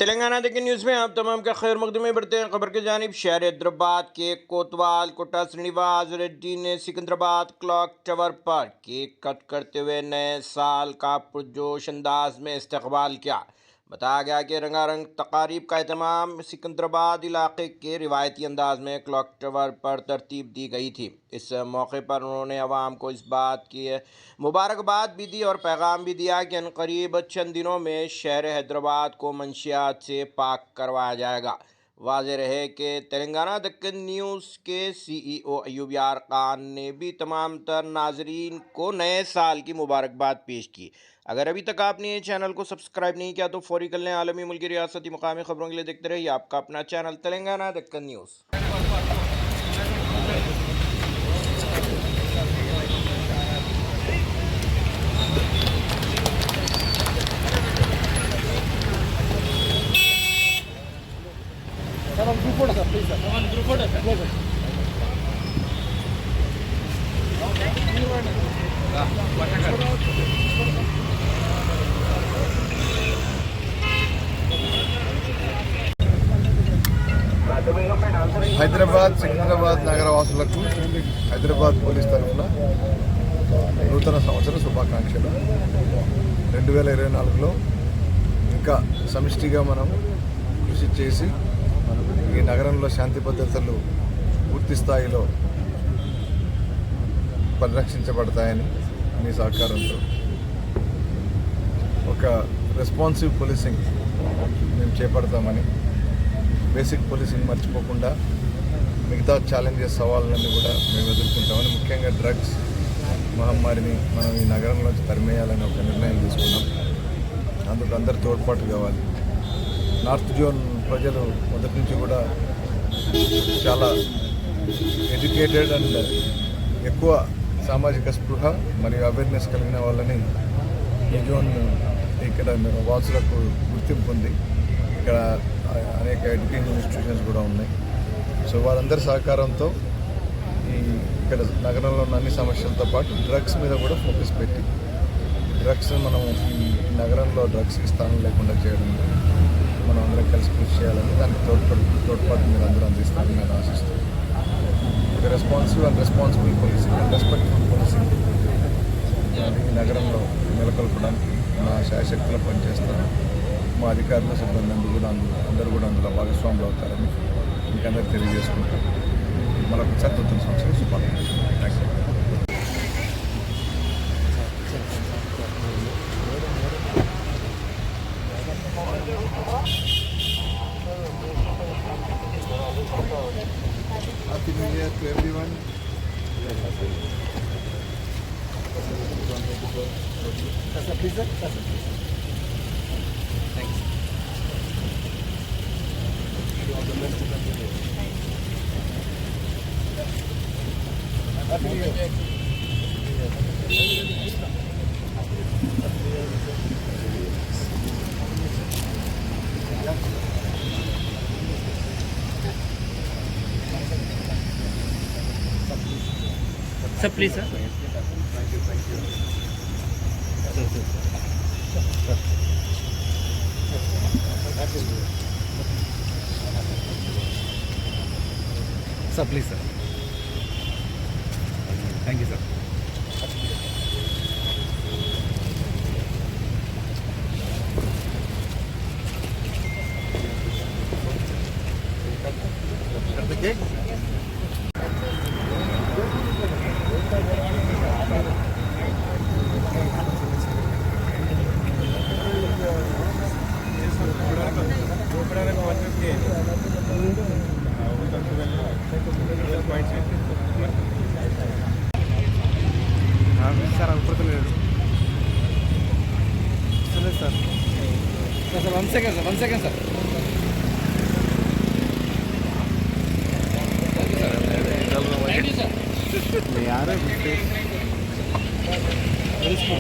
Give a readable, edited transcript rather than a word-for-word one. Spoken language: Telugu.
तेलंगाना देखिए न्यूज़ में आप तमाम का खैर मकदम में बढ़ते हैं। खबर की जानिब शहर हैदराबाद के कोतवाल कोटा श्रीनिवास रेड्डी ने सिकंदराबाद क्लॉक टावर पर केक कट करते हुए नए साल का पुरजोश अंदाज में इस्तकबाल किया। बताया गया कि रंगारंग तकारीब का एहतमाम सिकंदराबाद इलाके के रिवायती अंदाज में क्लॉक टावर पर तरतीब दी गई थी। इस मौके पर उन्होंने अवाम को इस बात की मुबारकबाद भी दी और पैगाम भी दिया कि अनकरीब चंद दिनों में शहर हैदराबाद को मंशियात से पाक करवाया जाएगा। वाज़ेह रहे कि तेलंगाना दक्कन न्यूज़ के CEO अयूब यार खान ने भी तमाम तर नाजरीन को नए साल की मुबारकबाद पेश की। अगर अभी तक आपने ये चैनल को सब्सक्राइब नहीं किया तो फौरी कर लें। आलमी मुल्की रियासती मुकामी खबरों के लिए देखते रहिए आपका अपना channel Telangana Deccan news. Group photo, sir, please, sir. Group photo, sir. Yes, sir. Hyderabad Secunderabad నగరవాసులకు హైదరాబాద్ పోలీస్ తరఫున నూతన సంవత్సర శుభాకాంక్షలు. 2024లో ఇంకా సమిష్టిగా మనం కృషి చేసి ఈ నగరంలో శాంతి భద్రతలు పూర్తి స్థాయిలో పరిరక్షించబడతాయని మీ సహకారంతో ఒక రెస్పాన్సివ్ పోలీసింగ్ మేము చేపడతామని, బేసిక్ పోలీసింగ్ మర్చిపోకుండా మిగతా ఛాలెంజెస్ సవాళ్ళన్నీ కూడా మేము ఎదుర్కొంటామని, ముఖ్యంగా డ్రగ్స్ మహమ్మారిని మనం ఈ నగరంలోంచి తరిమేయాలని ఒక నిర్ణయం తీసుకున్నాం. అందుకు అందరు తోడ్పాటు కావాలి. నార్త్ జోన్ ప్రజలు మొదటి నుంచి కూడా చాలా ఎడ్యుకేటెడ్ అండ్ ఎక్కువ సామాజిక స్పృహ మరియు అవేర్నెస్ కలిగిన వాళ్ళని ఈ జోన్ ఇక్కడ వాసులకు గుర్తింపు ఉంది. ఇక్కడ అనేక ఎడ్యుకేషన్ ఇన్స్టిట్యూషన్స్ కూడా ఉన్నాయి. సో వారందరి సహకారంతో ఇక్కడ నగరంలో ఉన్న అన్ని సమస్యలతో పాటు డ్రగ్స్ మీద కూడా ఫోకస్ పెట్టి డ్రగ్స్ మనం ఈ నగరంలో డ్రగ్స్కి స్థానం లేకుండా చేయడం మనం అందరం కలిసి కృషి చేయాలని, దానికి తోడ్పాటు మీరు అందరూ అందిస్తారని నేను ఆశిస్తున్నాను. ఒక responsive and responsible policing and respectful policing ఈ నగరంలో నెలకొల్పడానికి నా శాయశక్తిలో పనిచేస్తాను. మా అధికారులు సిబ్బంది అందరూ కూడా అందులో భాగస్వాములు అవుతారని మీకు అందరికీ తెలియజేసుకుంటాను. మరొకసారి నూతన సంవత్సర శుభాకాంక్షలు. Thank you. Happy New Year to everyone. Sir, please, sir. Thanks. All the best to the new year. Happy New Year. Sir, please, sir. Thank you. Sir, please, sir. Thank you, sir. Cut the cake. Sir, unfortunately. Sir. Sir, 1 second, sir. 1 second, sir. Thank you, sir.